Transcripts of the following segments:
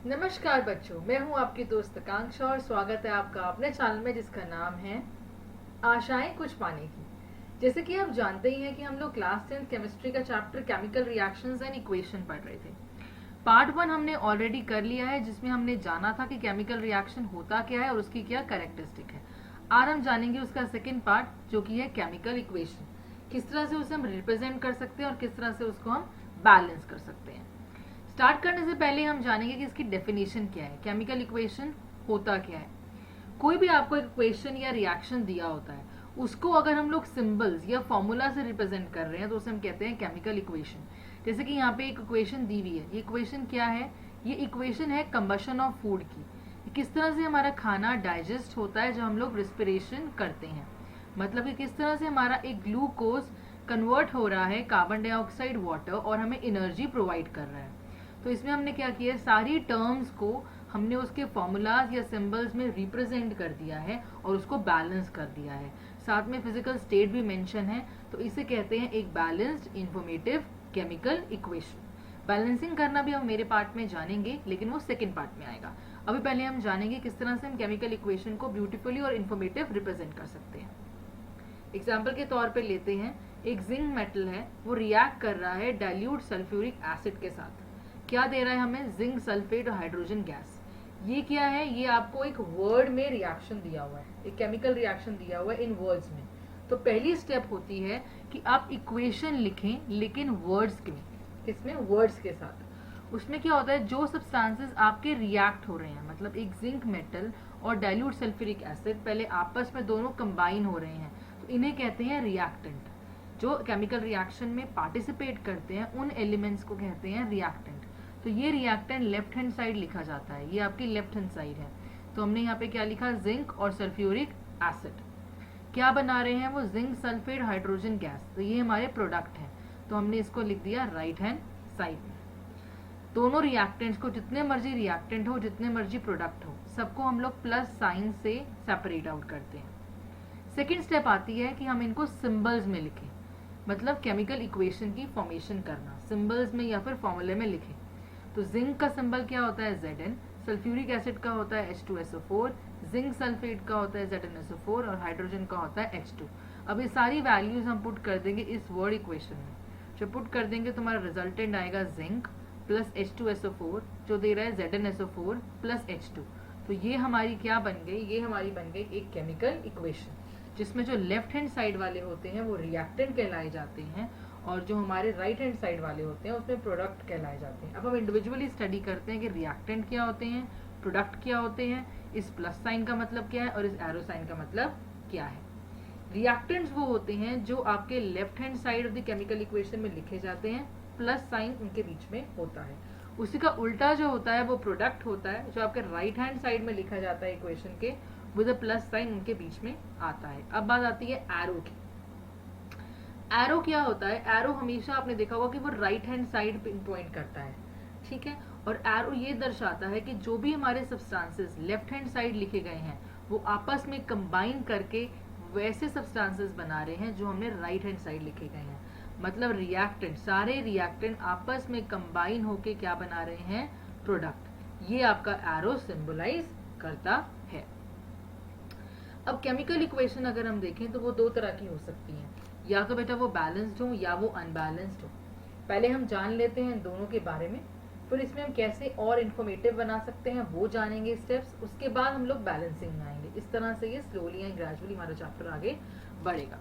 नमस्कार बच्चों, मैं हूं आपकी दोस्त आकांक्षा और स्वागत है आपका अपने चैनल में जिसका नाम है आशाएं कुछ पाने की। जैसे कि आप जानते ही हैं कि हम लोग क्लास 10 केमिस्ट्री का chapter chemical reactions and equation पढ़ रहे थे। पार्ट 1 हमने ऑलरेडी कर लिया है, जिसमें हमने जाना था कि केमिकल रिएक्शन होता क्या है और उसकी क्या कैरेक्टरिस्टिक है। आज हम जानेंगे उसका सेकेंड पार्ट, जो कि है केमिकल इक्वेशन। किस तरह से उसे हम रिप्रेजेंट कर सकते हैं और किस तरह से उसको हम बैलेंस कर सकते हैं। स्टार्ट करने से पहले हम जानेंगे कि इसकी डेफिनेशन क्या है, केमिकल इक्वेशन होता क्या है। कोई भी आपको एक इक्वेशन या रिएक्शन दिया होता है, उसको अगर हम लोग सिंबल्स या फॉर्मूला से रिप्रेजेंट कर रहे हैं तो उसे हम कहते हैं केमिकल इक्वेशन। जैसे कि यहाँ पे एक इक्वेशन दी हुई है। ये इक्वेशन क्या है? ये इक्वेशन है कंबशन ऑफ फूड की। किस तरह से हमारा खाना डाइजेस्ट होता है जब हम लोग रिस्पिरेशन करते हैं। मतलब कि किस तरह से हमारा एक ग्लूकोज कन्वर्ट हो रहा है कार्बन डाइऑक्साइड वाटर और हमें एनर्जी प्रोवाइड कर रहा है। तो इसमें हमने क्या किया है, सारी टर्म्स को हमने उसके फॉर्मूलाज या सिंबल्स में रिप्रेजेंट कर दिया है और उसको बैलेंस कर दिया है। साथ में फिजिकल स्टेट भी मेंशन है, तो इसे कहते हैं एक balanced informative chemical equation. Balancing करना भी हम मेरे पार्ट में जानेंगे, लेकिन वो सेकेंड पार्ट में आएगा। अभी पहले हम जानेंगे किस तरह से हम केमिकल इक्वेशन को ब्यूटीफुली और इंफॉर्मेटिव रिप्रेजेंट कर सकते हैं। एग्जाम्पल के तौर पे लेते हैं, एक जिंक मेटल है, वो रिएक्ट कर रहा है डाइल्यूट सल्फ्यूरिक एसिड के साथ। क्या दे रहा है हमें? जिंक सल्फेट और हाइड्रोजन गैस। ये क्या है? ये आपको एक वर्ड में रिएक्शन दिया हुआ है, एक केमिकल रिएक्शन दिया हुआ है इन वर्ड्स में। तो पहली स्टेप होती है कि आप इक्वेशन लिखें, लेकिन वर्ड्स के में। किसमें? वर्ड्स के साथ। उसमें क्या होता है, जो सब्सटेंसेस आपके रिएक्ट हो रहे हैं, मतलब एक जिंक मेटल और डाइल्यूट सल्फ्यूरिक एसिड पहले आपस में दोनों कंबाइन हो रहे हैं, तो इन्हें कहते हैं रिएक्टेंट। जो केमिकल रिएक्शन में पार्टिसिपेट करते हैं उन एलिमेंट्स को कहते हैं रिएक्टेंट। तो ये रिएक्टेंट लेफ्ट हैंड साइड लिखा जाता है, ये आपकी लेफ्ट हैंड साइड है। तो हमने यहाँ पे क्या लिखा? जिंक और सल्फ्यूरिक एसिड। क्या बना रहे हैं वो? Zinc sulphate hydrogen gas. तो ये हमारे प्रोडक्ट हैं, तो हमने इसको लिख दिया राइट हैंड साइड में। दोनों रिएक्टेंट्स को, जितने मर्जी रिएक्टेंट हो, जितने मर्जी प्रोडक्ट हो, सबको हम लोग प्लस साइन से सेपरेट आउट करते हैं। सेकेंड स्टेप आती है कि हम इनको सिंबल्स में लिखें, मतलब केमिकल इक्वेशन की फॉर्मेशन करना सिंबल्स में या फिर फॉर्मूले में लिखें। तो जिंक का सिंबल क्या होता है? Zn। सल्फ्यूरिक एसिड का होता है H2SO4, जिंक सल्फेट का होता है ZnSO4 और हाइड्रोजन का होता है H2। अब ये सारी वैल्यूज हम पुट कर देंगे इस वर्ड इक्वेशन में। जब पुट कर देंगे तो हमारा रिजल्टेंट आएगा जिंक प्लस H2SO4, जो दे रहा है ZnSO4 प्लस H2। तो ये हमारी क्या बन गई? ये हमारी बन गई एक केमिकल इक्वेशन, जिसमें जो लेफ्ट हैंड साइड वाले होते हैं वो रिएक्टेंट कहलाए जाते हैं और जो हमारे राइट हैंड साइड वाले होते हैं उसमें प्रोडक्ट कहलाए जाते हैं। अब हम इंडिविजुअली स्टडी करते हैं कि रिएक्टेंट क्या होते हैं, प्रोडक्ट क्या होते हैं, इस प्लस साइन का मतलब क्या है और इस एरो साइन का मतलब क्या है। रिएक्टेंट्स वो होते हैं जो आपके left hand side of the chemical equation में लिखे जाते हैं, प्लस साइन उनके बीच में होता है। उसी का उल्टा जो होता है वो प्रोडक्ट होता है, जो आपके राइट हैंड साइड में लिखा जाता है इक्वेशन के, विद अ प्लस साइन उनके बीच में आता है। अब बात आती है एरो की। एरो क्या होता है? एरो हमेशा आपने देखा होगा कि वो राइट हैंड साइड पे पॉइंट करता है, ठीक है। और एरो ये दर्शाता है कि जो भी हमारे सब्सटेंसेस लेफ्ट हैंड साइड लिखे गए हैं वो आपस में कंबाइन करके वैसे सब्सटेंसेस बना रहे हैं जो हमने राइट हैंड साइड लिखे गए हैं। मतलब रिएक्टेंट, सारे रिएक्टेंट आपस में कंबाइन होके क्या बना रहे हैं? प्रोडक्ट। ये आपका एरो सिंबलाइज करता है। अब केमिकल इक्वेशन अगर हम देखें तो वो दो तरह की हो सकती हैं, या तो बेटा वो बैलेंस्ड हो या वो अनबैलेंस्ड हो। पहले हम जान लेते हैं दोनों के बारे में, फिर इसमें हम कैसे और इन्फॉर्मेटिव बना सकते हैं वो जानेंगे स्टेप्स। उसके बाद हम लोग बैलेंसिंग में आएंगे। इस तरह से ये स्लोली एंड ग्रेजुअली हमारा चैप्टर आगे बढ़ेगा।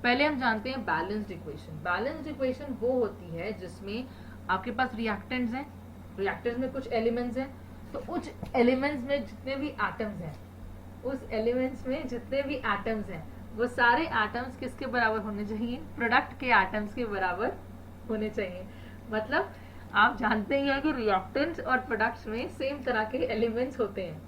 पहले हम जानते हैं बैलेंस्ड इक्वेशन। बैलेंस्ड इक्वेशन वो होती है जिसमें आपके पास रिएक्टेंट्स हैं, रिएक्टेंट्स में कुछ एलिमेंट्स हैं, तो उस एलिमेंट्स में जितने भी एटम्स हैं, उस एलिमेंट्स में जितने भी एटम्स हैं वो सारे एटम्स किसके बराबर होने चाहिए? प्रोडक्ट के एटम्स के बराबर होने चाहिए। मतलब आप जानते ही हैं कि रिएक्टेंट्स और प्रोडक्ट्स में सेम तरह के एलिमेंट्स होते हैं।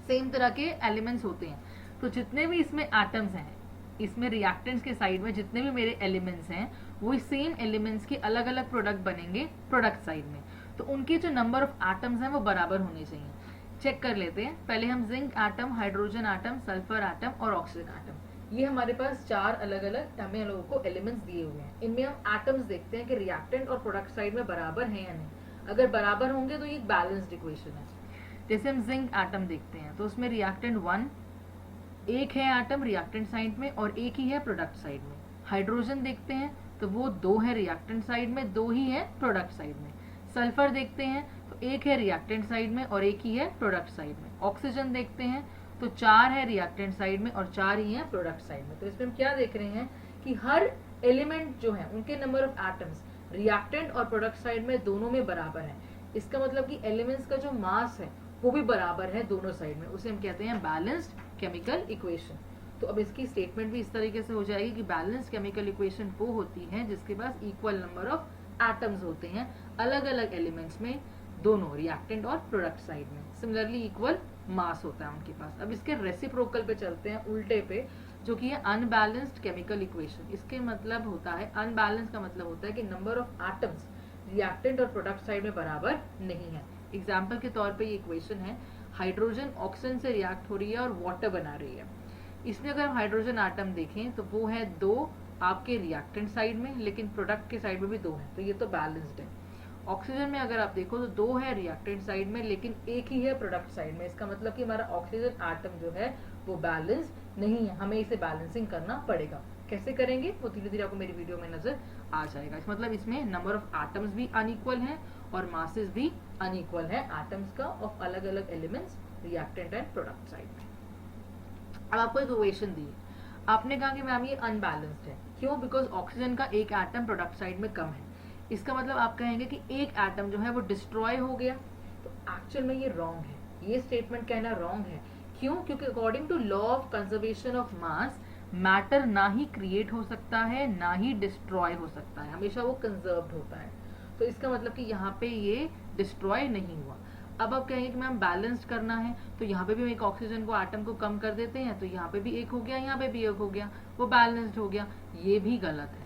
सेम तरह के एलिमेंट्स होते हैं। तो जितने भी इसमें एटम्स हैं, इसमें रिएक्टेंट्स के साइड में जितने भी मेरे एलिमेंट्स हैं, वो सेम एलिमेंट्स के अलग अलग प्रोडक्ट बनेंगे प्रोडक्ट साइड में। तो उनके जो नंबर ऑफ एटम्स हैं वो बराबर होने चाहिए। चेक कर लेते हैं। पहले हम zinc atom, hydrogen atom, sulphur atom और ऑक्सीजन एटम, ये हमारे पास चार अलग अलग हमें लोगों को एलिमेंट्स दिए हुए हैं। इनमें हम एटम्स देखते हैं कि रिएक्टेंट और प्रोडक्ट साइड में बराबर हैं या नहीं। अगर बराबर होंगे तो ये एक बैलेंस्ड इक्वेशन है। जैसे हम जिंक एटम देखते हैं तो उसमें रिएक्टेंट 1 एक है एटम रिएक्टेंट साइड में और एक ही है प्रोडक्ट साइड में। हाइड्रोजन देखते हैं तो वो 2 है रिएक्टेंट साइड में, 2 ही है प्रोडक्ट साइड में। सल्फर देखते हैं तो एक है रिएक्टेंट साइड में और एक ही है प्रोडक्ट साइड में। ऑक्सीजन देखते हैं तो 4 है रिएक्टेंट साइड में और 4 ही है प्रोडक्ट साइड में। तो इसमें हम क्या देख रहे हैं कि हर एलिमेंट जो है उनके नंबर ऑफ एटम्स रिएक्टेंट और प्रोडक्ट साइड में दोनों में बराबर है। इसका मतलब कि एलिमेंट्स का जो मास है वो भी बराबर है दोनों साइड में। उसे हम कहते हैं बैलेंस्ड केमिकल इक्वेशन। तो अब इसकी स्टेटमेंट भी इस तरीके से हो जाएगी कि बैलेंस्ड केमिकल इक्वेशन वो होती है जिसके पास इक्वल नंबर ऑफ एटम्स होते हैं अलग अलग एलिमेंट्स में, दोनों रिएक्टेंट और प्रोडक्ट साइड में। सिमिलरली इक्वल मास होता है उनके पास। अब इसके रेसिप्रोकल पे चलते हैं, उल्टे पे, जो कि है अनबैलेंस्ड केमिकल इक्वेशन। इसके मतलब होता है, अनबैलेंस का मतलब होता है कि नंबर ऑफ एटम्स रिएक्टेंट और प्रोडक्ट साइड में बराबर नहीं है। एग्जाम्पल के तौर पे ये इक्वेशन है, हाइड्रोजन ऑक्सीजन से रिएक्ट हो रही है और वाटर बना रही है। इसमें अगर हम हाइड्रोजन आटम देखें तो वो है 2 आपके रिएक्टेंट साइड में, लेकिन प्रोडक्ट के साइड में भी 2 है, तो ये तो बैलेंस्ड है। ऑक्सीजन में अगर आप देखो तो 2 है रिएक्टेंट साइड में लेकिन एक ही है प्रोडक्ट साइड में। इसका मतलब कि हमारा ऑक्सीजन आटम जो है वो बैलेंस नहीं है, हमें इसे बैलेंसिंग करना पड़ेगा। कैसे करेंगे वो धीरे धीरे आपको मेरी वीडियो में नजर आ जाएगा। इस मतलब इसमें नंबर ऑफ एटम्स भी अनइक्वल हैं और मासेस भी अनइक्वल है एटम्स का ऑफ अलग अलग elements reactant and product side में। अब आपको एक इक्वेशन दी, आपने कहा कि मैम ये अनबैलेंस्ड है, क्यों? बिकॉज ऑक्सीजन का एक एटम प्रोडक्ट साइड में कम है। इसका मतलब आप कहेंगे कि एक एटम जो है वो डिस्ट्रॉय हो गया, तो एक्चुअल में ये रॉन्ग है। ये स्टेटमेंट कहना रॉन्ग है। क्यों? क्योंकि according to law of conservation of mass, matter ना ही क्रिएट हो सकता है ना ही डिस्ट्रॉय हो सकता है, हमेशा वो कंजर्व्ड होता है। तो इसका मतलब कि यहाँ पे ये डिस्ट्रॉय नहीं हुआ। अब आप कहेंगे कि मैम बैलेंस्ड करना है, तो यहाँ पे भी एक ऑक्सीजन को एटम को कम कर देते हैं, तो यहाँ पे भी एक हो गया, यहाँ पे भी एक हो गया, वो बैलेंस्ड हो गया। ये भी गलत है।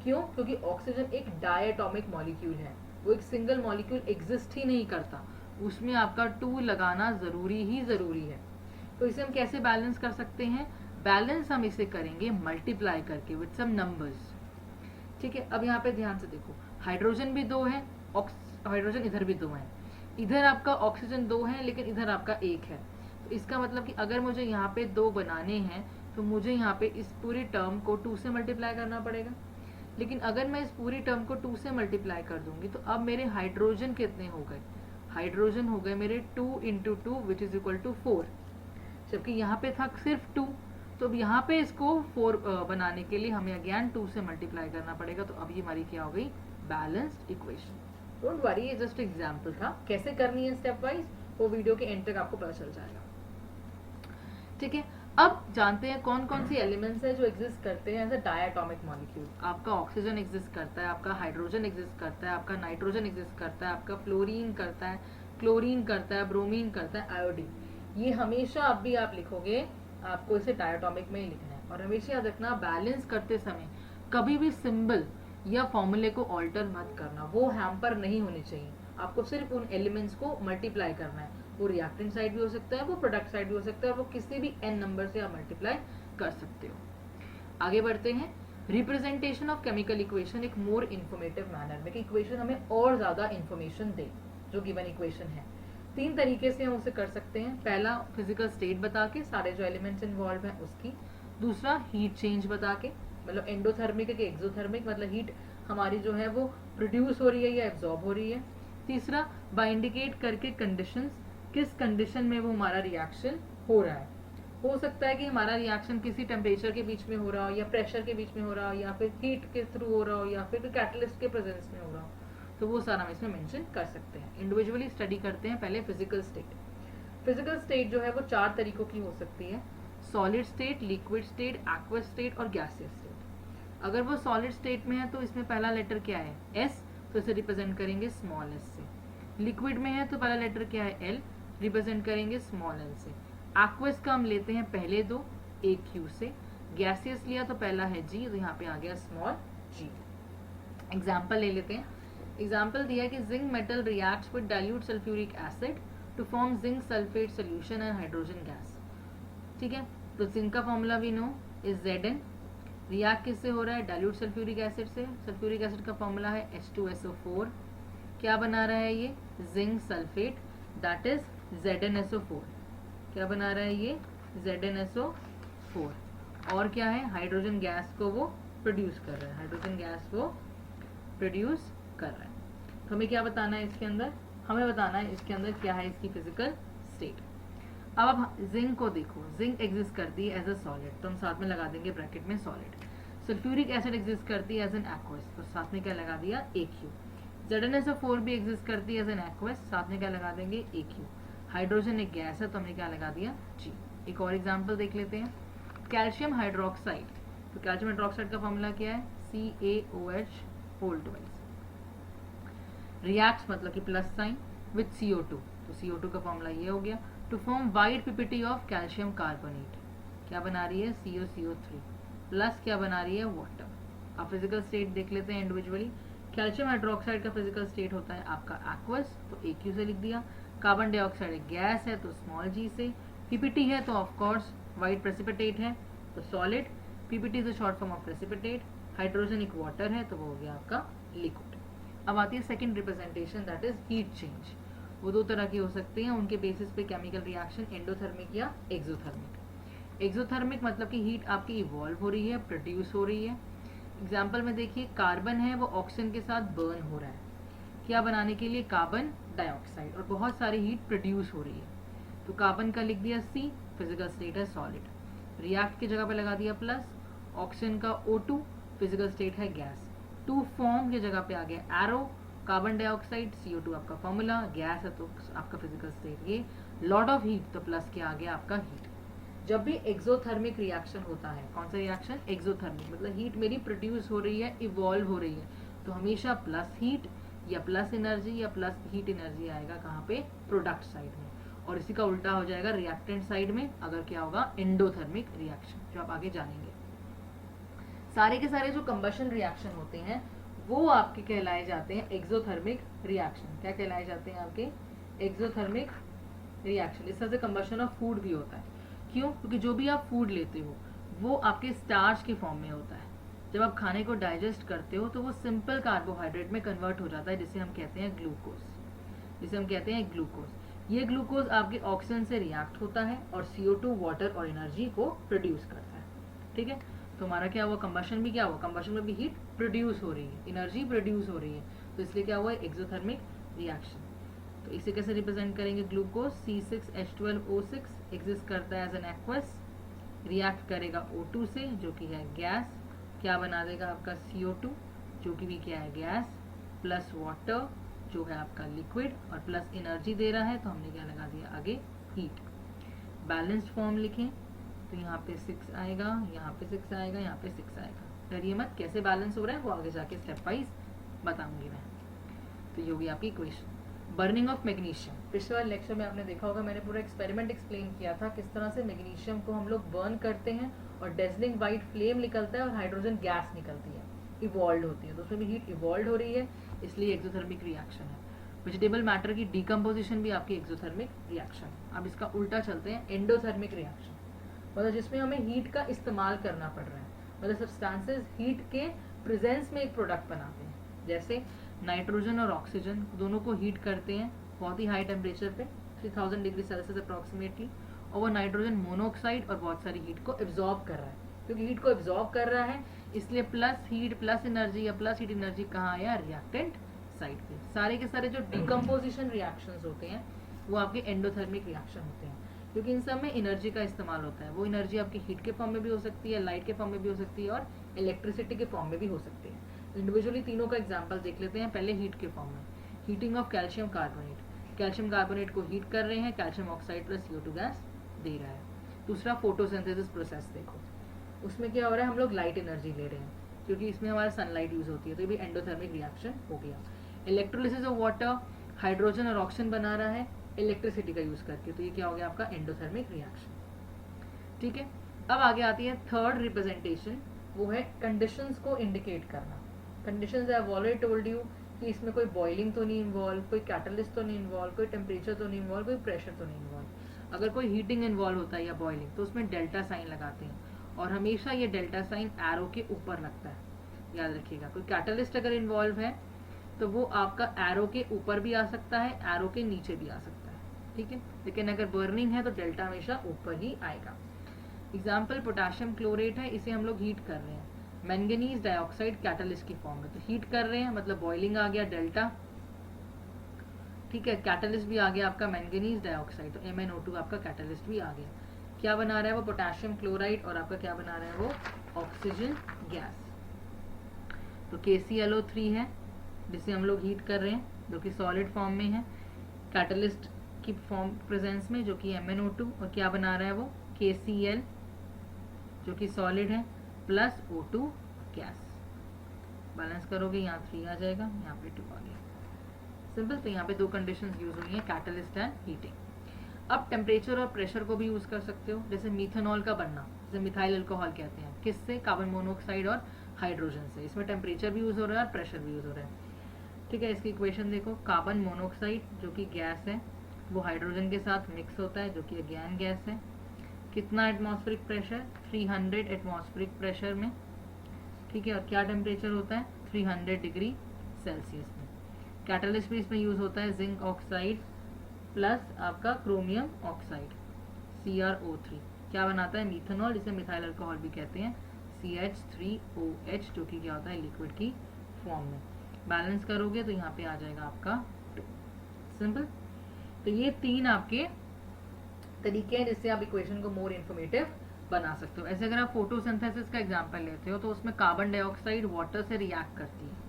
क्यों? क्योंकि ऑक्सीजन एक डायटोमिक मॉलिक्यूल है, वो एक सिंगल मॉलिक्यूल एग्जिस्ट ही नहीं करता, उसमें आपका 2 लगाना जरूरी ही जरूरी है। तो इसे हम कैसे बैलेंस कर सकते हैं? बैलेंस हम इसे करेंगे मल्टीप्लाई करके विद सम नंबर्स। ठीक है, अब यहाँ पे ध्यान से देखो, हाइड्रोजन भी 2 है, हाइड्रोजन इधर भी 2 है, इधर आपका ऑक्सीजन 2 है लेकिन इधर आपका 1 है। तो इसका मतलब कि अगर मुझे यहाँ पे 2 बनाने हैं तो मुझे यहाँ पे इस पूरी टर्म को 2 से मल्टीप्लाई करना पड़ेगा। लेकिन अगर मैं इस पूरी टर्म को 2 से मल्टीप्लाई कर दूंगी तो अब मेरे हाइड्रोजन कितने हो गए? हाइड्रोजन हो गए मेरे 2 × 2 विच इज इक्वल टू 4, जबकि यहाँ पे था सिर्फ 2। तो अब यहाँ पे इसको 4 बनाने के लिए हमें अगेन 2 से मल्टीप्लाई करना पड़ेगा। तो अब ये हमारी क्या हो गई? Balanced equation. डोंट वरी, ये जस्ट एग्जांपल था, कैसे करनी है स्टेप वाइज वो वीडियो के एंड तक आपको पता चल जाएगा। ठीक है, अब जानते हैं कौन कौन सी एलिमेंट्स है जो एग्जिस्ट करते हैं एज अ डायटोमिक मॉलिक्यूल। आपका ऑक्सीजन एग्जिस्ट करता है, आपका हाइड्रोजन एग्जिस्ट करता है, आपका नाइट्रोजन एग्जिस्ट करता है, आपका फ्लोरीन करता है, क्लोरीन करता है, ब्रोमीन करता है, आयोडीन। ये हमेशा अब भी आप लिखोगे, आपको इसे डायटोमिक में ही लिखना है। और हमेशा याद रखना, बैलेंस करते समय कभी भी सिंबल या फॉर्मूले को ऑल्टर मत करना, वो हैम्पर नहीं होनी चाहिए। आपको सिर्फ उन एलिमेंट्स को मल्टीप्लाई करना है। वो रिएक्टेंट साइड भी हो सकता है, वो प्रोडक्ट साइड भी हो सकता है, वो किसी भी n नंबर से आप मल्टीप्लाई कर सकते हो। आगे बढ़ते हैं, रिप्रेजेंटेशन ऑफ केमिकल इक्वेशन एक मोर इन्फॉर्मेटिव मैनर में, कि इक्वेशन हमें और ज्यादा इन्फॉर्मेशन दे जो गिवन इक्वेशन है। 3 तरीके से हम उसे कर सकते हैं। पहला, फिजिकल स्टेट बता के, सारे जो एलिमेंट्स इन्वॉल्व हैं उसकी। दूसरा, हीट चेंज बता के, मतलब एंडोथर्मिक है कि एक्सोथर्मिक, मतलब हीट हमारी जो है वो प्रोड्यूस हो रही है या एब्जॉर्ब हो रही है। तीसरा, बाय इंडिकेट करके कंडीशंस, किस कंडीशन में वो हमारा रिएक्शन हो रहा है। हो सकता है कि हमारा रिएक्शन किसी टेम्परेचर के बीच में हो रहा हो, या प्रेशर के बीच में हो रहा हो, या फिर हीट के थ्रू हो रहा हो, या फिर कैटलिस्ट के प्रेजेंस में हो रहा हो। तो वो सारा हम इसमें मेंशन कर सकते हैं। इंडिविजुअली स्टडी करते हैं पहले फिजिकल स्टेट। फिजिकल स्टेट जो है वो 4 तरीकों की हो सकती है, solid state, liquid state, aqueous state और गैसियस स्टेट। अगर वो सॉलिड स्टेट में है तो इसमें पहला लेटर क्या है? एस, तो इसे रिप्रेजेंट करेंगे स्मॉल एस से। लिक्विड में है तो पहला लेटर क्या है? एल, रिप्रेजेंट करेंगे स्मॉल एल से। एक्वस का हम लेते हैं पहले 2, एक क्यू से। गैसियस लिया तो पहला है जी, तो यहाँ पे आ गया स्मॉल जी। एग्जाम्पल ले लेते हैं। एग्जाम्पल दिया है कि zinc metal reacts with dilute sulphuric acid to form zinc sulphate solution and hydrogen gas. ठीक है, तो जिंक का formula we know, is Zn। React किससे हो रहा है? डाइल्यूट सल्फ्यूरिक एसिड से। सल्फ्यूरिक एसिड का फॉर्मूला है H2SO4। क्या बना रहा है ये? Zinc sulphate, that is ZnSO4। क्या बना रहा है ये? ZnSO4। और क्या है? हाइड्रोजन गैस को वो प्रोड्यूस कर रहा है, हाइड्रोजन गैस वो प्रोड्यूस कर रहा है। तो हमें क्या बताना है इसके अंदर? हमें बताना है इसके अंदर क्या है इसकी फिजिकल स्टेट। अब आप जिंक को देखो, जिंक एग्जिस्ट करती है एज अ सॉलिड, तो हम साथ में लगा देंगे ब्रैकेट में सॉलिड। सल्फ्यूरिक एसिड एग्जिस्ट करती है एज एन एक्वस, तो साथ में क्या लगा दिया? AQ। ZnSO4 भी एग्जिस्ट करती है एज एन एक्वस, साथ में क्या लगा देंगे? AQ। हाइड्रोजन एक गैस है तो हमने क्या लगा दिया? G। एक और एग्जाम्पल देख लेते हैं, कैल्शियम हाइड्रोक्साइड। तो कैल्शियम हाइड्रोक्साइड का फॉर्मूला क्या है? CaOH12। रिएक्ट्स मतलब कि प्लस साइन विथ CO2, तो CO2 का फॉर्मूला ये हो गया। To form white PPT of calcium carbonate, क्या बना रही है? COCO3 प्लस क्या बना रही है? वाटर। आप फिजिकल स्टेट देख लेते हैं इंडिविजुअली। कैल्शियम हाइड्रोक्साइड का फिजिकल स्टेट होता है आपका एक्वस, तो AQ से लिख दिया। कार्बन डाइऑक्साइड एक गैस है तो स्मॉल g से। पीपीटी है तो ऑफकोर्स वाइट प्रेसिपिटेट है तो solid. PPT is short form of precipitate. Hydrogen एक वाटर है तो वो हो गया आपका लिक्विड। अब आती है second representation, that is heat change. वो दो तरह की हो सकती हैं, उनके बेसिस पे केमिकल रिएक्शन, एंडोथर्मिक या एक्सोथर्मिक। एक्सोथर्मिक मतलब कि हीट आपकी इवॉल्व हो रही है, प्रोड्यूस हो रही है। एग्जाम्पल में देखिए, कार्बन है वो ऑक्सीजन के साथ बर्न हो रहा है, क्या बनाने के लिए? कार्बन डाइऑक्साइड, और बहुत सारी हीट प्रोड्यूस हो रही है, तो कार्बन का लिख दिया C, फिजिकल स्टेट है सॉलिड। रिएक्ट की जगह पे लगा दिया प्लस, ऑक्सीजन का O2, फिजिकल स्टेट है गैस। टू फॉर्म की जगह पे आ गया एरो, कार्बन डाइऑक्साइड, CO2 आपका फॉर्मूला, गैस है तो आपका फिजिकल स्टेट ये। लॉट ऑफ हीट तो प्लस क्या आ गया आपका? हीट। जब भी एक्सोथर्मिक रिएक्शन होता है, कौन सा रिएक्शन? एक्सोथर्मिक, मतलब हीट मेरी प्रोड्यूस हो रही है, इवॉल्व हो रही है, तो हमेशा प्लस हीट या प्लस एनर्जी या प्लस हीट एनर्जी आएगा कहाँ पे? प्रोडक्ट साइड में। और इसी का उल्टा हो जाएगा रिएक्टेंट साइड में, अगर क्या होगा? एंडोथर्मिक रिएक्शन, जो आप आगे जानेंगे। सारे के सारे जो कंबशन रिएक्शन होते हैं वो आपके कहलाए जाते हैं एक्सोथर्मिक रिएक्शन। क्या कहलाए जाते हैं आपके? Exothermic reaction. इस तरह से कंबशन ऑफ फूड भी होता है। क्यों? क्योंकि जो भी आप फूड लेते हो वो आपके स्टार्च के फॉर्म में होता है। जब आप खाने को डाइजेस्ट करते हो तो वो सिंपल कार्बोहाइड्रेट में कन्वर्ट हो जाता है, जिसे हम कहते हैं ग्लूकोज, जिसे हम कहते हैं ग्लूकोज। ये ग्लूकोज आपके ऑक्सीजन से रिएक्ट होता है और CO2 वाटर और एनर्जी को प्रोड्यूस करता है। ठीक है, तो हमारा क्या हुआ? कंबशन भी क्या हुआ? कंबशन में भी हीट प्रोड्यूस हो रही है, एनर्जी प्रोड्यूस हो रही है, तो इसलिए क्या हुआ? Exothermic reaction. तो इसे कैसे रिप्रेजेंट करेंगे? ग्लूकोज C6H12O6 एग्जिस्ट करता है एज एन एक्वस, रिएक्ट करेगा O2 से जो कि है गैस, क्या बना देगा आपका? CO2 जो कि भी क्या है? गैस, प्लस वाटर जो है आपका लिक्विड, और प्लस एनर्जी दे रहा है, तो हमने क्या लगा दिया आगे? हीट। बैलेंस्ड फॉर्म लिखें तो यहाँ पे 6 आएगा, यहाँ पे 6 आएगा, यहाँ पे 6 आएगा। डरिए मत, कैसे बैलेंस हो रहा है वो आगे जाके स्टेप वाइज बताऊंगी मैं। तो ये होगी आपकी इक्वेशन। बर्निंग ऑफ मैग्नीशियम, पिछले वाले लेक्चर में आपने देखा होगा मैंने पूरा एक्सपेरिमेंट एक्सप्लेन किया था किस तरह से मैग्नीशियम को हम लोग बर्न करते हैं और डेजलिंग वाइट फ्लेम निकलता है और हाइड्रोजन गैस निकलती है, इवॉल्व होती है, तो उसमें भी हीट इवॉल्व हो रही है, इसलिए एक्सोथर्मिक रिएक्शन है। वेजिटेबल मैटर की डिकम्पोजिशन भी आपकी एक्सोथर्मिक रिएक्शन है। अब इसका उल्टा चलते हैं, एंडोथर्मिक रिएक्शन, मतलब जिसमें हमें हीट का इस्तेमाल करना पड़ रहा है, मतलब सब्सटेंसेस हीट के प्रेजेंस में एक प्रोडक्ट बनाते हैं। जैसे नाइट्रोजन और ऑक्सीजन दोनों को हीट करते हैं बहुत ही हाई टेम्परेचर पे, 3000 डिग्री सेल्सियस अप्रॉक्सीमेटली, और वो नाइट्रोजन मोनोऑक्साइड और बहुत सारी हीट को एब्जॉर्ब कर रहा है। क्योंकि हीट को एब्जॉर्ब कर रहा है इसलिए प्लस हीट प्लस एनर्जी या प्लस हीट एनर्जी कहाँ आया? रिएक्टेंट साइड पे। सारे के सारे जो डिकम्पोजिशन रिएक्शंस होते हैं वो आपके एंडोथर्मिक रिएक्शन होते हैं, क्योंकि इन सब में एनर्जी का इस्तेमाल होता है। वो एनर्जी आपकी हीट के फॉर्म में भी हो सकती है, लाइट के फॉर्म में भी हो सकती है और इलेक्ट्रिसिटी के फॉर्म में भी हो सकती है। इंडिविजुअली तीनों का एग्जांपल देख लेते हैं। पहले हीट के फॉर्म में, heating of calcium carbonate, calcium carbonate को हीट कर रहे हैं, calcium oxide plus CO2 gas दे रहा है। दूसरा फोटोसिंथेसिस प्रोसेस देखो, उसमें क्या हो रहा है? हम लोग लाइट एनर्जी ले रहे हैं क्योंकि इसमें हमारा सनलाइट यूज होती है, तो ये भी एंडोथर्मिक रिएक्शन हो गया। इलेक्ट्रोलिसिस ऑफ वाटर, हाइड्रोजन और ऑक्सीजन बना रहा है इलेक्ट्रिसिटी का यूज करके, तो ये क्या हो गया आपका? Endothermic reaction. ठीक है, अब आगे आती है थर्ड रिप्रेजेंटेशन, वो है कंडीशंस को इंडिकेट करना। Conditions I have already told you कि इसमें कोई बॉइलिंग तो नहीं इन्वॉल्व, कोई कैटलिस्ट तो नहीं इन्वॉल्व, कोई टेम्परेचर तो नहीं इन्वॉल्व, कोई प्रेशर तो नहीं इन्वॉल्व। अगर कोई हीटिंग इन्वॉल्व होता है या बॉइलिंग तो उसमें डेल्टा साइन लगाते हैं, और हमेशा ये डेल्टा साइन एरो के ऊपर लगता है, याद रखिएगा। कोई कैटलिस्ट अगर इन्वॉल्व है तो वो आपका एरो के ऊपर भी आ सकता है, एरो के नीचे भी आ सकता है, ठीक है। लेकिन अगर बर्निंग है तो डेल्टा हमेशा ऊपर ही आएगा। एग्जाम्पल पोटेशियम क्लोरेट है, इसे हम लोग हीट कर रहे हैं, मैंगनीज डाइऑक्साइड कैटलिस्ट की फॉर्म में, तो हीट कर रहे हैं मतलब बॉइलिंग आ गया डेल्टा, ठीक है। कैटलिस्ट भी आ गया आपका मैंगनीज डाइऑक्साइड, तो MnO2 आपका कैटलिस्ट भी आ गया। क्या बना रहा है वो पोटेशियम क्लोराइड, और आपका क्या बना रहा है वो ऑक्सीजन गैस। तो KClO3 है जिसे हम लोग हीट कर रहे हैं, जो कि सॉलिड फॉर्म में है, कैटलिस्ट की फॉर्म प्रेजेंस में, जो कि MnO2, और क्या बना रहा है वो KCl जो कि सॉलिड है, प्लस O2 गैस। बैलेंस करोगे यहाँ 3 आ जाएगा, यहाँ पे 2 आ गया, सिंपल। तो यहाँ पे दो कंडीशंस यूज हुई हैं, कैटलिस्ट एंड हीटिंग। अब टेम्परेचर और प्रेशर को भी यूज कर सकते हो, जैसे मिथेनॉल का बनना, जैसे मिथाइल अल्कोहल कहते हैं, किससे, कार्बन मोनोऑक्साइड और हाइड्रोजन से। इसमें टेम्परेचर भी यूज हो रहा है और प्रेशर भी यूज हो रहा है, ठीक है। इसकी इक्वेशन देखो, कार्बन मोनोऑक्साइड जो कि गैस है वो हाइड्रोजन के साथ मिक्स होता है, जो कि अगेन गैस है। कितना एटमॉस्फेरिक प्रेशर, 300 एटमॉस्फेरिक प्रेशर में, ठीक है। और क्या टेम्परेचर होता है, 300 डिग्री सेल्सियस में। कैटलिस्ट भी इसमें यूज होता है, जिंक ऑक्साइड प्लस आपका क्रोमियम ऑक्साइड, CrO3, क्या बनाता है, मिथेनॉल, जिसे मिथाइल अल्कोहल भी कहते हैं, CH3OH, जो कि क्या होता है, लिक्विड की फॉर्म में। बैलेंस करोगे तो यहाँ पे आ जाएगा आपका 2, सिंपल। तो ये 3 आपके तरीके हैं जिससे आप इक्वेशन को मोर इन्फॉर्मेटिव बना सकते हो। ऐसे अगर आप फोटोसिंथेसिस का एग्जांपल लेते हो तो उसमें कार्बन डाइऑक्साइड वाटर से रिएक्ट करती है,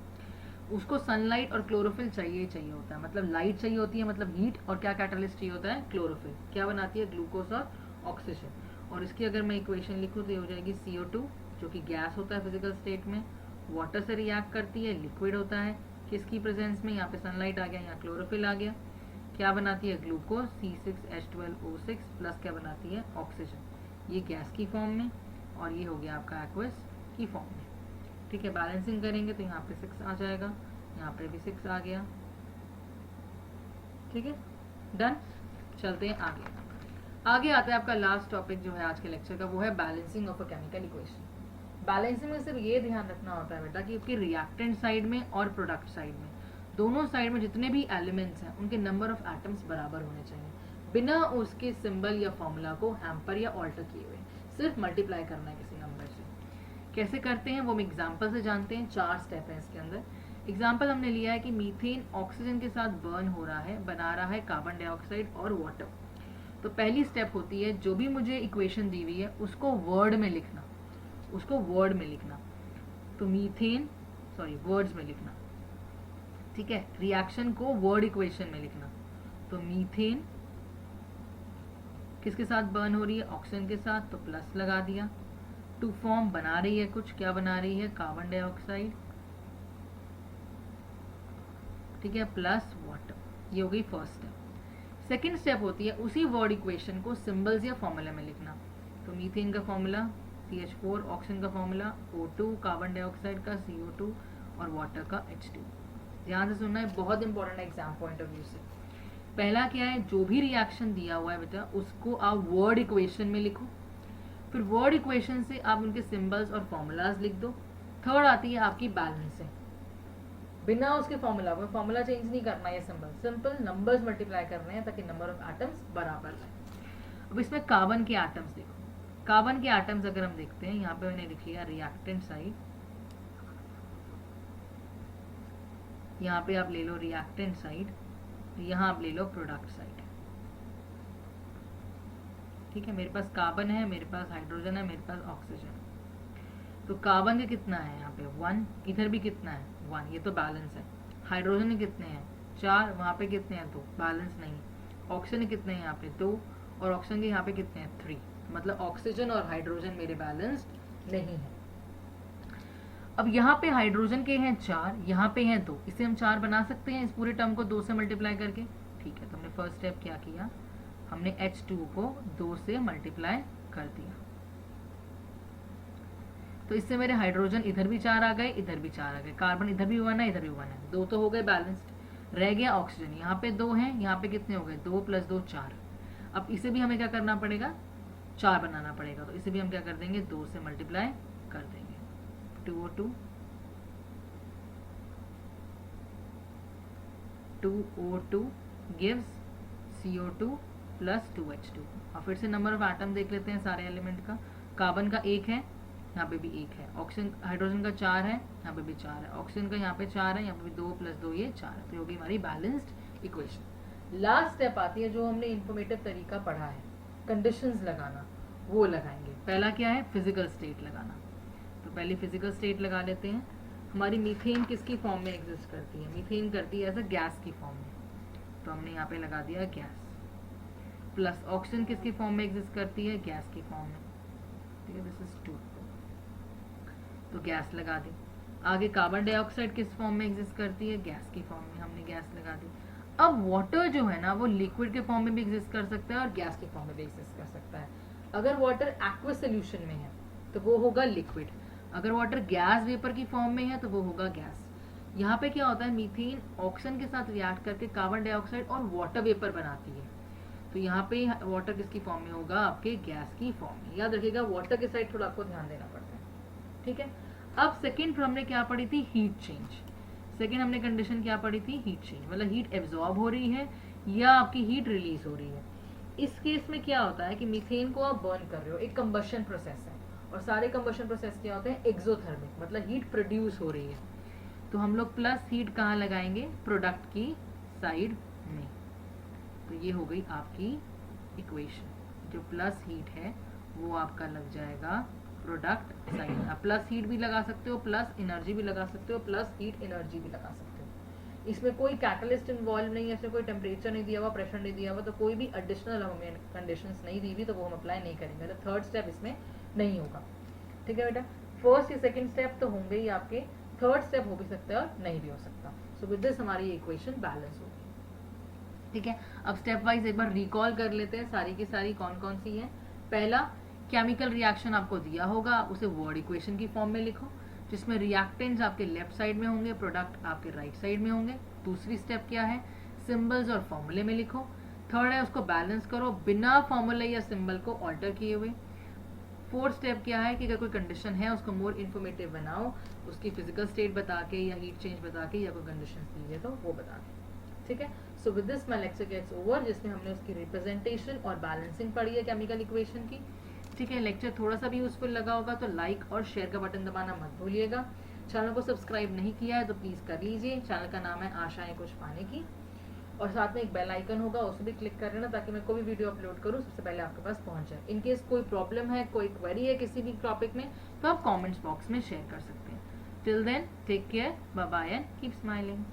उसको सनलाइट और क्लोरोफिल चाहिए होता है, मतलब लाइट चाहिए होती है, मतलब हीट, और क्या कैटलिस्ट चाहिए होता है, क्लोरोफिल। क्या बनाती है, ग्लूकोज और ऑक्सीजन। और इसकी अगर मैं इक्वेशन लिखूँ तो ये हो जाएगी CO2 जो कि गैस होता है फिजिकल स्टेट में, वाटर से रिएक्ट करती है, लिक्विड होता है, किसकी प्रेजेंस में, यहाँ पे सनलाइट आ गया, यहाँ क्लोरोफिल आ गया। क्या बनाती है, ग्लूकोज, C6H12O6 प्लस क्या बनाती है, ऑक्सीजन, ये गैस की फॉर्म में, और ये हो गया आपका एक्वस की फॉर्म में, ठीक है। बैलेंसिंग करेंगे तो यहाँ पे 6 आ जाएगा, यहाँ पे भी 6 आ गया, ठीक है, डन। चलते हैं आगे। आगे आता है आपका लास्ट टॉपिक जो है आज के लेक्चर का, वो है balancing of a chemical equation. Balancing में सिर्फ ये ध्यान रखना होता है बेटा कि उसकी रिएक्टेंट साइड में और प्रोडक्ट साइड में, दोनों साइड में जितने भी एलिमेंट्स हैं उनके नंबर ऑफ एटम्स बराबर होने चाहिए, बिना उसके सिंबल या फॉर्मूला को हैम्पर या ऑल्टर किए हुए, सिर्फ मल्टीप्लाई करना है किसी नंबर से। कैसे करते हैं वो हम एग्जाम्पल से जानते हैं, 4 स्टेप है इसके अंदर। एग्जाम्पल हमने लिया है कि मीथेन ऑक्सीजन के साथ बर्न हो रहा है, बना रहा है कार्बन डाइऑक्साइड और वाटर। तो पहली स्टेप होती है, जो भी मुझे इक्वेशन दी हुई है उसको वर्ड में लिखना, उसको वर्ड में लिखना। तो मीथेन, सॉरी वर्ड्स में लिखना, ठीक है। रिएक्शन को वर्ड इक्वेशन में लिखना, तो मीथेन किसके साथ बर्न हो रही है, ऑक्सीजन के साथ, तो प्लस लगा दिया। टू फॉर्म बना रही है कुछ, क्या बना रही है, कार्बन डाइऑक्साइड, ठीक है, प्लस वाटर, ये हो गई फर्स्ट स्टेप। सेकेंड स्टेप होती है उसी वर्ड इक्वेशन को सिंबल्स या फॉर्मूला में लिखना। तो मीथेन का फॉर्मूला CH4, ऑक्सीजन का फॉर्मूला O2, कार्बन डाइऑक्साइड का CO2 और वाटर का H2। ध्यान से सुनना है, बहुत इंपॉर्टेंट है एग्जाम पॉइंट ऑफ व्यू से। पहला क्या है, जो भी रिएक्शन दिया हुआ है बेटा उसको आप वर्ड इक्वेशन में लिखो, फिर वर्ड इक्वेशन से आप उनके सिंबल्स और फॉर्मूलाज लिख दो। थर्ड आती है आपकी बैलेंसिंग, बिना उसके फॉर्मूला चेंज नहीं करना है, सिंपल नंबर्स मल्टीप्लाई करने हैं ताकि नंबर ऑफ एटम्स बराबर रहे। अब इसमें कार्बन के एटम्स देखो, कार्बन के एटम्स अगर हम देखते हैं, यहाँ पे मैंने लिख लिया रिएक्टेंट साइड, यहाँ पे आप ले लो रिएक्टेंट साइड, यहाँ आप ले लो प्रोडक्ट साइड, ठीक है। मेरे पास कार्बन है, मेरे पास हाइड्रोजन है, मेरे पास ऑक्सीजन। तो कार्बन के कितना है यहाँ पे 1, इधर भी कितना है 1, ये तो बैलेंस है। हाइड्रोजन के कितने हैं 4, वहाँ पे कितने हैं 2, बैलेंस नहीं। ऑक्सीजन के कितने हैं यहाँ पे 2, और ऑक्सीजन के यहाँ पे कितने हैं 3, मतलब ऑक्सीजन और हाइड्रोजन मेरे बैलेंस्ड नहीं है। अब यहाँ पे हाइड्रोजन के हैं 4, यहाँ पे हैं 2, इसे हम 4 बना सकते हैं इस पूरे टर्म को 2 से मल्टीप्लाई करके, ठीक है। तो हमने फर्स्ट स्टेप क्या किया, हमने H2 को 2 से मल्टीप्लाई कर दिया, तो इससे मेरे हाइड्रोजन इधर भी 4 आ गए, इधर भी 4 आ गए, कार्बन इधर भी 1 है, इधर भी 1 है, 2 तो हो गए बैलेंस्ड। रह गया ऑक्सीजन, यहाँ पे 2 है, यहाँ पे कितने हो गए 2 + 2 4। अब इसे भी हमें क्या करना पड़ेगा, 4 बनाना पड़ेगा, तो इसे भी हम क्या कर देंगे 2 से मल्टीप्लाई कर देंगे। 2O2 gives CO2 plus 2H2। और फिर से नंबर ऑफ एटम देख लेते हैं सारे एलिमेंट का। कार्बन का 1 है, यहाँ पे भी 1 है। ऑक्सीजन हाइड्रोजन का 4 है, यहाँ पे भी 4 है। ऑक्सीजन का यहाँ पे 4 है, यहाँ पे भी 2 + 2 ये 4 है। तो होगी हमारी बैलेंस्ड इक्वेशन। लास्ट स्टेप आती है जो हमने इंफॉर्मेटिव तरीका पढ़ा है, कंडीशंस लगाना, वो लगाएंगे। पहला क्या है, फिजिकल स्टेट लगाना। तो पहले फिजिकल स्टेट लगा लेते हैं। हमारी मीथेन किसकी फॉर्म में एग्जिस्ट करती है, मीथेन करती है एज अ गैस की फॉर्म में, तो हमने यहाँ पे लगा दिया गैस। प्लस ऑक्सीजन किसकी फॉर्म में एग्जिस्ट करती है, गैस की फॉर्म में, ठीक है, दिस इज 2, तो गैस लगा दी। आगे कार्बन डाइऑक्साइड किस फॉर्म में एग्जिस्ट करती है, गैस की फॉर्म में, हमने गैस लगा दी। अब वाटर जो है ना वो लिक्विड के फॉर्म में भी एग्जिस्ट कर सकता है और गैस के फॉर्म में भी एग्जिस्ट कर सकता है। अगर वाटर एक्वस सोल्यूशन में है तो वो होगा लिक्विड, अगर वाटर गैस वेपर की फॉर्म में है तो वो होगा गैस। यहाँ पे क्या होता है, मीथेन ऑक्सीजन के साथ रिएक्ट करके कार्बन डाइऑक्साइड और वाटर वेपर बनाती है, तो यहाँ पे वाटर किसकी फॉर्म में होगा, आपके गैस की फॉर्म में। याद रखिएगा वाटर के साइड थोड़ा आपको ध्यान देना पड़ता है, ठीक है। अब सेकेंड हमने क्या पढ़ी थी, हीट चेंज। सेकेंड हमने कंडीशन क्या पढ़ी थी, हीट चेंज, मतलब हीट एब्जॉर्ब हो रही है या आपकी हीट रिलीज हो रही है। इस केस में क्या होता है कि मीथेन को आप बर्न कर रहे हो, एक कंबशन प्रोसेस है, और सारे कंबशन प्रोसेस क्या होते हैं, एक्सोथर्मिक, मतलब हीट प्रोड्यूस हो रही है। तो हम लोग प्लस हीट कहाँ लगाएंगे, प्रोडक्ट की साइड में। तो ये हो गई आपकी इक्वेशन, जो प्लस हीट है वो आपका लग जाएगा प्रोडक्ट साइड। आप प्लस हीट भी लगा सकते हो, प्लस एनर्जी भी लगा सकते हो, प्लस हीट एनर्जी भी लगा सकते हो। इसमें कोई कैटलिस्ट इन्वॉल्व नहीं है, इसमें कोई टेम्परेचर नहीं दिया हुआ, प्रेशर नहीं दिया हुआ, तो कोई भी एडिशनल हमें कंडीशंस नहीं दी हुई, तो वो हम अप्लाई नहीं करेंगे। तो थर्ड स्टेप इसमें नहीं होगा, ठीक है बेटा। फर्स्ट या सेकंड स्टेप तो होंगे ही आपके, थर्ड स्टेप हो भी सकता है और नहीं भी हो सकता। सो विद दिस हमारी इक्वेशन बैलेंस होगी, ठीक है। अब स्टेप वाइज एक बार रिकॉल कर लेते हैं सारी की सारी कौन कौन सी है। पहला, केमिकल रिएक्शन आपको दिया होगा, उसे वर्ड इक्वेशन की फॉर्म में लिखो, जिसमें रिएक्टेंट्स आपके लेफ्ट साइड में होंगे, प्रोडक्ट आपके राइट साइड में होंगे। दूसरी स्टेप क्या है, सिंबल्स और फॉर्मूले में लिखो। थर्ड है उसको बैलेंस करो बिना फॉर्मूले या सिंबल को ऑल्टर किए हुए। फोर्थ स्टेप क्या है कि अगर कोई कंडीशन है उसको मोर इन्फॉर्मेटिव बनाओ, उसकी फिजिकल स्टेट बता के या हीट चेंज बता के, या कोई कंडीशन दी है तो वो बता के, ठीक है। So with this my lecture gets over, जिसमें हमने उसकी रिप्रेजेंटेशन और बैलेंसिंग पढ़ी है केमिकल इक्वेशन की, ठीक है। लेक्चर थोड़ा सा भी यूजफुल लगा होगा तो लाइक और शेयर का बटन दबाना मत भूलिएगा। चैनल को सब्सक्राइब नहीं किया है तो प्लीज़ कर लीजिए। चैनल का नाम है आशाएं कुछ पाने की, और साथ में एक बेल आइकन होगा, उसे भी क्लिक कर लेना ताकि मैं कोई भी वीडियो अपलोड करूँ सबसे पहले आपके पास पहुंच जाए। इन केस कोई प्रॉब्लम है, कोई क्वेरी है किसी भी टॉपिक में, तो आप कमेंट्स बॉक्स में शेयर कर सकते हैं। Till then take care, bye bye and keep smiling.